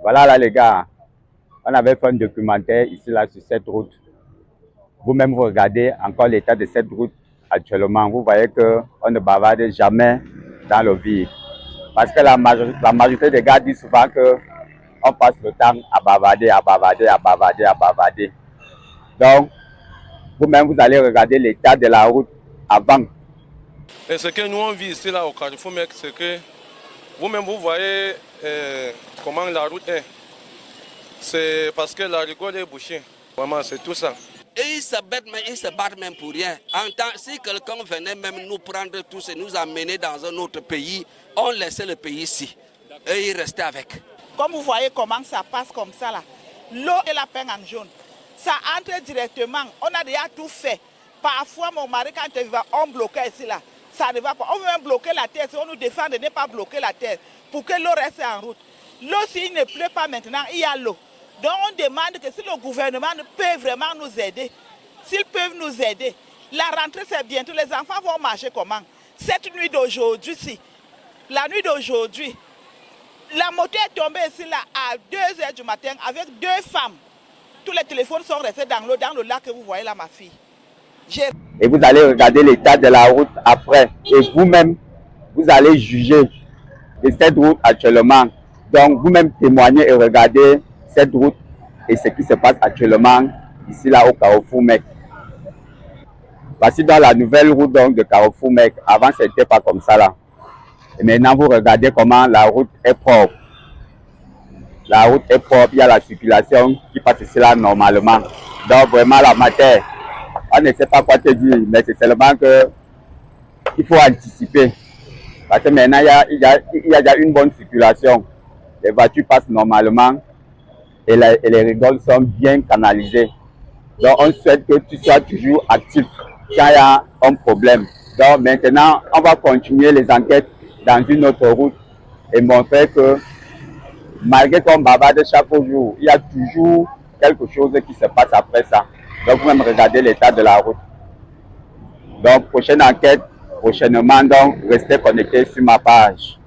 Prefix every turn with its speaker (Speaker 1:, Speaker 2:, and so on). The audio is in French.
Speaker 1: Voilà là les gars, on avait fait un documentaire ici là sur cette route. Vous-même vous regardez encore l'état de cette route actuellement. Vous voyez qu'on ne bavarde jamais dans le vide. Parce que la majorité des gars disent souvent qu'on passe le temps à bavarder, à bavarder, à bavarder, à bavarder. Donc, vous-même vous allez regarder l'état de la route avant.
Speaker 2: Et ce que nous on vit ici là au Carrefour Mec, c'est que vous-même vous voyez comment la route est. C'est parce que la rigole est bouchée. Vraiment, c'est tout ça.
Speaker 3: Et ils se battent même pour rien. Si quelqu'un venait même nous prendre tous et nous amener dans un autre pays, on laissait le pays ici. Et ils restaient avec.
Speaker 4: Comme vous voyez comment ça passe comme ça là, l'eau et la peine en jaune, ça entre directement. On a déjà tout fait. Parfois, mon mari, quand il va, on bloquait ici là. Ça ne va pas. On veut même bloquer la terre. Si on nous défend de ne pas bloquer la terre pour que l'eau reste en route. L'eau, s'il ne pleut pas maintenant, il y a l'eau. Donc on demande que si le gouvernement peut vraiment nous aider, s'ils peuvent nous aider, la rentrée c'est bientôt, les enfants vont marcher comment? Cette nuit d'aujourd'hui, la nuit d'aujourd'hui, la moto est tombée ici là à 2h du matin avec 2 femmes. Tous les téléphones sont restés dans l'eau, dans le lac que vous voyez là, ma fille.
Speaker 1: Et vous allez regarder l'état de la route après. Et vous-même, vous allez juger de cette route actuellement. Donc, vous-même témoignez et regardez cette route et ce qui se passe actuellement ici là au Carrefour Mec. Voici dans la nouvelle route donc, de Carrefour Mec. Avant, ce n'était pas comme ça là. Et maintenant, vous regardez comment la route est propre. La route est propre, il y a la circulation qui passe ici là normalement. Donc, vraiment, la matière, on ne sait pas quoi te dire, mais c'est seulement qu'il faut anticiper. Parce que maintenant, il y a déjà une bonne circulation. Les voitures passent normalement et les rigoles sont bien canalisées. Donc, on souhaite que tu sois toujours actif quand il y a un problème. Donc, maintenant, on va continuer les enquêtes dans une autre route et montrer que malgré qu'on bavarde chaque jour, il y a toujours quelque chose qui se passe après ça. Donc, vous même regardez l'état de la route. Donc, prochaine enquête, prochainement, donc, restez connectés sur ma page.